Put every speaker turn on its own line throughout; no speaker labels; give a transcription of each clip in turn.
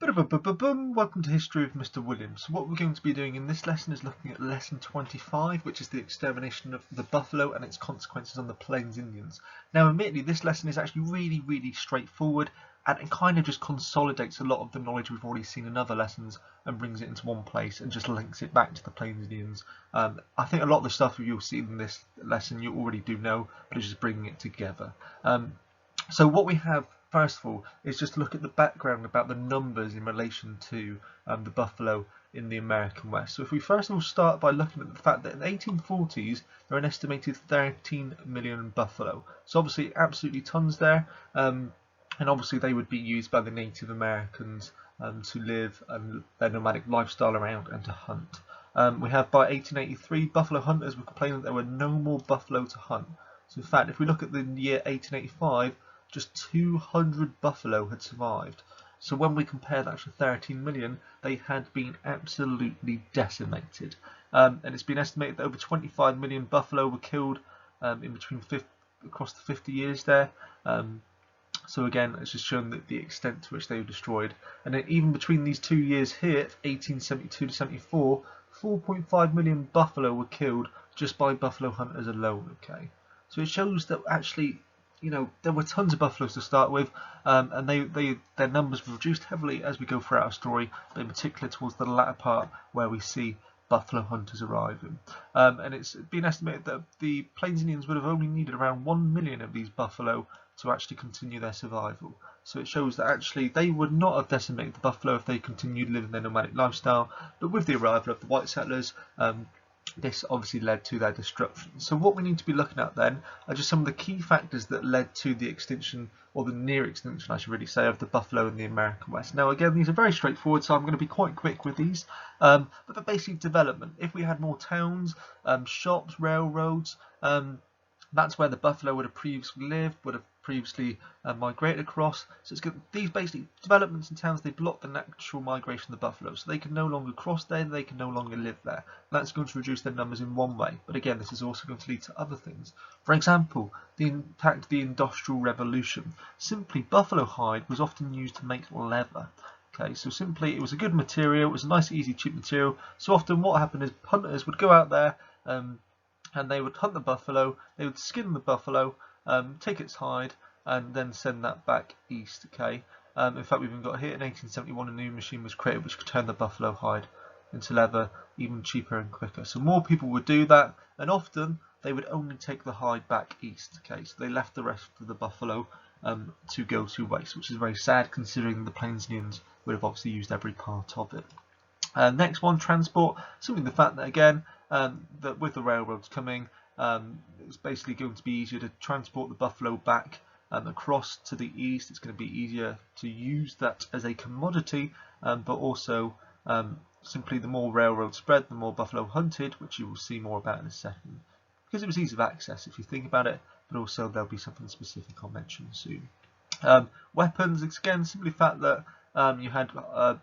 Boom! Welcome to History of Mr. Williams. So what we're going to be doing in this lesson is looking at lesson 25, which is the extermination of the buffalo and its consequences on the Plains Indians. Now, admittedly, this lesson is actually really straightforward, and it kind of just consolidates a lot of the knowledge we've already seen in other lessons and brings it into one place and just links it back to the Plains Indians. I think a lot of the stuff you'll see in this lesson you already do know, but it's just bringing it together. So what we have first of all is just look at the background about the numbers in relation to the buffalo in the American West. So if we first of all start by looking at the fact that in the 1840s there are an estimated 13 million buffalo. So obviously absolutely tons there, and obviously they would be used by the Native Americans to live their nomadic lifestyle around and to hunt. We have by 1883 buffalo hunters were complaining that there were no more buffalo to hunt. So in fact if we look at the year 1885, just 200 buffalo had survived. So when we compare that to 13 million, they had been absolutely decimated. And it's been estimated that over 25 million buffalo were killed across the 50 years there. So again, it's just shown that the extent to which they were destroyed. And then even between these 2 years here, 1872 to 74, 4.5 million buffalo were killed just by buffalo hunters alone. Okay, so it shows that actually, there were tons of buffaloes to start with, and their numbers were reduced heavily as we go throughout our story, but in particular towards the latter part where we see buffalo hunters arriving. And it's been estimated that the Plains Indians would have only needed around 1 million of these buffalo to actually continue their survival. So it shows that actually they would not have decimated the buffalo if they continued living their nomadic lifestyle, but with the arrival of the white settlers, this obviously led to their destruction. So what we need to be looking at then are just some of the key factors that led to the extinction, or the near extinction I should really say, of the buffalo in the American West. Now again, these are very straightforward, so I'm going to be quite quick with these, but the basic development. If we had more towns, shops, railroads, that's where the buffalo would have previously lived, would have previously migrated across. So it's good. These basic developments in towns, they block the natural migration of the buffalo, so they can no longer cross there, they can no longer live there. That's going to reduce their numbers in one way, but again this is also going to lead to other things. For example, the impact of the Industrial Revolution. Simply, buffalo hide was often used to make leather. Okay, so simply it was a good material, it was a nice, easy, cheap material. So often what happened is hunters would go out there and they would hunt the buffalo, they would skin the buffalo, take its hide, and then send that back east. Okay. In fact, we've even got here in 1871 a new machine was created which could turn the buffalo hide into leather even cheaper and quicker. So more people would do that, and often they would only take the hide back east. Okay, so they left the rest of the buffalo to go to waste, which is very sad considering the Plains Indians would have obviously used every part of it. Next one, transport. Simply the fact that again, that with the railroads coming, it's basically going to be easier to transport the buffalo back across to the east. It's going to be easier to use that as a commodity, but also simply the more railroad spread, the more buffalo hunted, which you will see more about in a second, because it was ease of access if you think about it, but also there'll be something specific I'll mention soon. Weapons, again, simply the fact that you had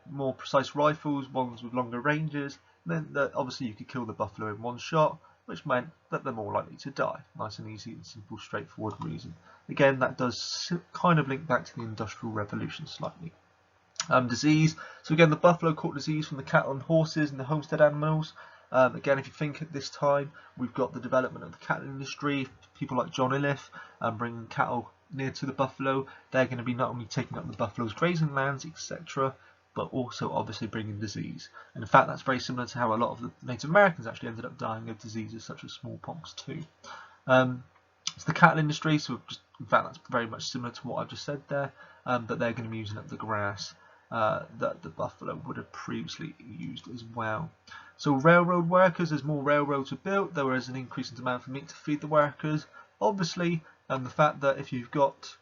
more precise rifles, ones with longer ranges, meant that obviously you could kill the buffalo in one shot, which meant that they're more likely to die. Nice and easy and simple, straightforward reason. Again, that does kind of link back to the Industrial Revolution slightly. Disease. So again, the buffalo caught disease from the cattle and horses and the homestead animals. Again, if you think at this time, we've got the development of the cattle industry, people like John Iliffe bringing cattle near to the buffalo. They're going to be not only taking up the buffalo's grazing lands, etc., but also obviously bringing disease. And in fact, that's very similar to how a lot of the Native Americans actually ended up dying of diseases such as smallpox too. It's the cattle industry, so just, in fact that's very much similar to what I've just said there, but they're going to be using up the grass that the buffalo would have previously used as well. So railroad workers, as more railroads were built, there was an increase in demand for meat to feed the workers. Obviously, the fact that if you've got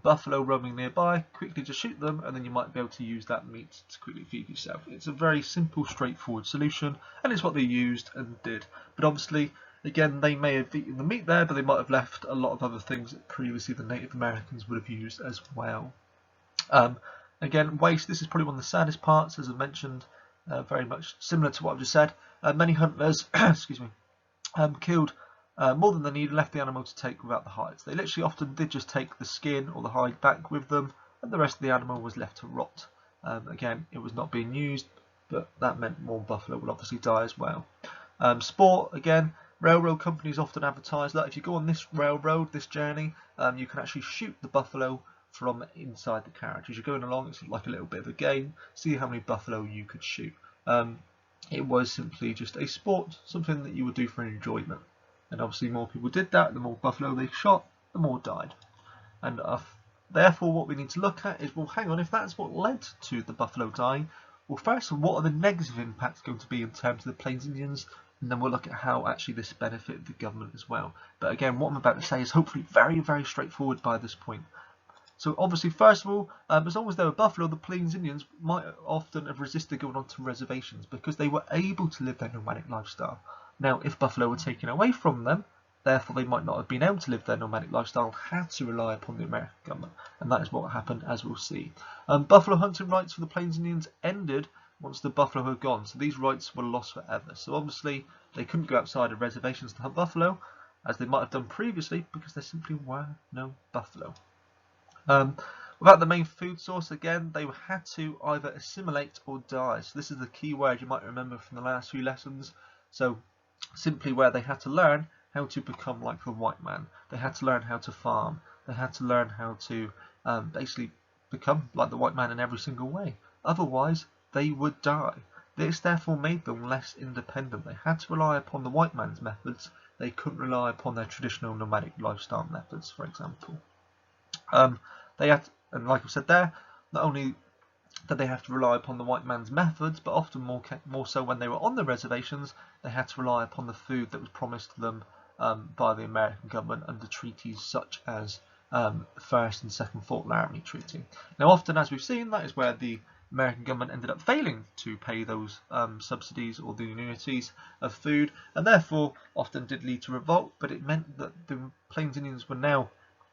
buffalo roaming nearby, quickly just shoot them and then you might be able to use that meat to quickly feed yourself. It's a very simple, straightforward solution, and it's what they used and did. But obviously, again, they may have eaten the meat there, but they might have left a lot of other things that previously the Native Americans would have used as well. Again, waste. This is probably one of the saddest parts, as I mentioned, very much similar to what I've just said. Many hunters excuse me, killed more than they needed, left the animal to take without the hides. They literally often did just take the skin or the hide back with them, and the rest of the animal was left to rot. Again, it was not being used, but that meant more buffalo will obviously die as well. Sport, again, railroad companies often advertise that if you go on this railroad, this journey, you can actually shoot the buffalo from inside the carriage. As you're going along, it's like a little bit of a game, see how many buffalo you could shoot. It was simply just a sport, something that you would do for enjoyment. And obviously more people did that, the more buffalo they shot, the more died. And therefore what we need to look at is, well, hang on, if that's what led to the buffalo dying, well, first of all, what are the negative impacts going to be in terms of the Plains Indians? And then we'll look at how actually this benefited the government as well. But again, what I'm about to say is hopefully very, very straightforward by this point. So obviously, first of all, as long as there were buffalo, the Plains Indians might often have resisted going onto reservations because they were able to live their nomadic lifestyle. Now, if buffalo were taken away from them, therefore they might not have been able to live their nomadic lifestyle, had to rely upon the American government. And that is what happened, as we'll see. Buffalo hunting rights for the Plains Indians ended once the buffalo had gone, so these rights were lost forever. So obviously they couldn't go outside of reservations to hunt buffalo, as they might have done previously, because there simply were no buffalo. Without the main food source, again, they had to either assimilate or die. So this is the key word you might remember from the last few lessons. So simply where they had to learn how to become like the white man. They had to learn how to farm. They had to learn how to basically become like the white man in every single way. Otherwise, they would die. This therefore made them less independent. They had to rely upon the white man's methods. They couldn't rely upon their traditional nomadic lifestyle methods, for example. They had, and like I said there, not only did they have to rely upon the white man's methods, but often more so when they were on the reservations, they had to rely upon the food that was promised to them by the American government under treaties such as First and Second Fort Laramie Treaty. Now, often, as we've seen, that is where the American government ended up failing to pay those subsidies or the annuities of food, and therefore often did lead to revolt. But it meant that the Plains Indians were now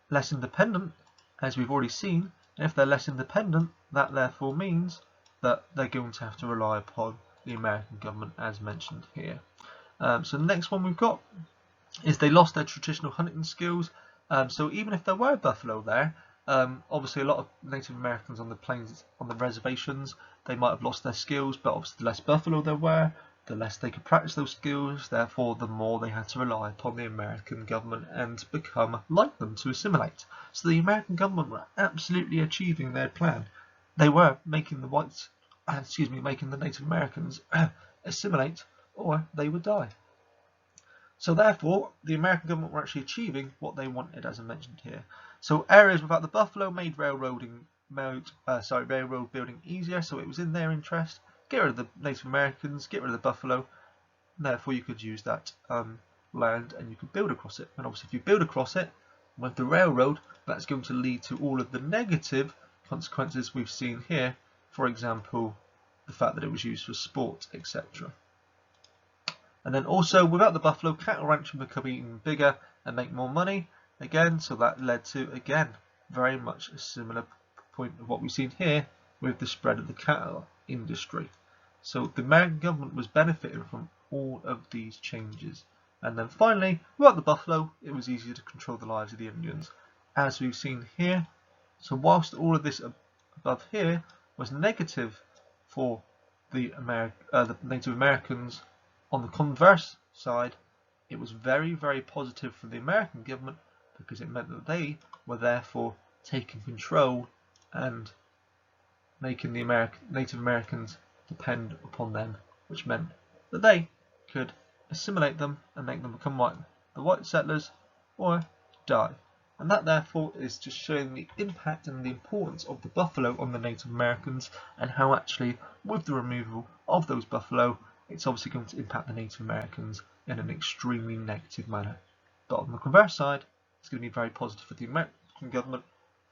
less independent, as we've already seen. And if they're less independent, that therefore means that they're going to have to rely upon the American government, as mentioned here. So the next one we've got is they lost their traditional hunting skills. So even if there were buffalo there, obviously a lot of Native Americans on the plains, on the reservations, they might have lost their skills, but obviously the less buffalo there were, the less they could practice those skills, therefore the more they had to rely upon the American government and become like them to assimilate. So the American government were absolutely achieving their plan. They were making the whites, making the Native Americans assimilate, or they would die. So therefore, the American government were actually achieving what they wanted, as I mentioned here. So areas without the buffalo made railroad building easier, so it was in their interest. Get rid of the Native Americans, get rid of the buffalo, and therefore you could use that land and you could build across it. And obviously if you build across it with the railroad, that's going to lead to all of the negative consequences we've seen here. For example, the fact that it was used for sport, etc. And then also, without the buffalo, cattle ranching become even bigger and make more money again. So that led to, again, very much a similar point of what we've seen here with the spread of the cattle industry. So the American government was benefiting from all of these changes. And then finally, without the buffalo, it was easier to control the lives of the Indians, as we've seen here. So whilst all of this above here was negative for the Native Americans, on the converse side, it was very, very positive for the American government because it meant that they were therefore taking control and making the Native Americans depend upon them, which meant that they could assimilate them and make them become the white settlers, or die. And that therefore is just showing the impact and the importance of the buffalo on the Native Americans, and how actually with the removal of those buffalo, it's obviously going to impact the Native Americans in an extremely negative manner. But on the converse side, it's going to be very positive for the American government,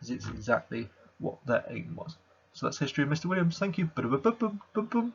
as it's exactly what their aim was. So that's history of Mr. Williams. Thank you. Boom, boom, boom, boom, boom.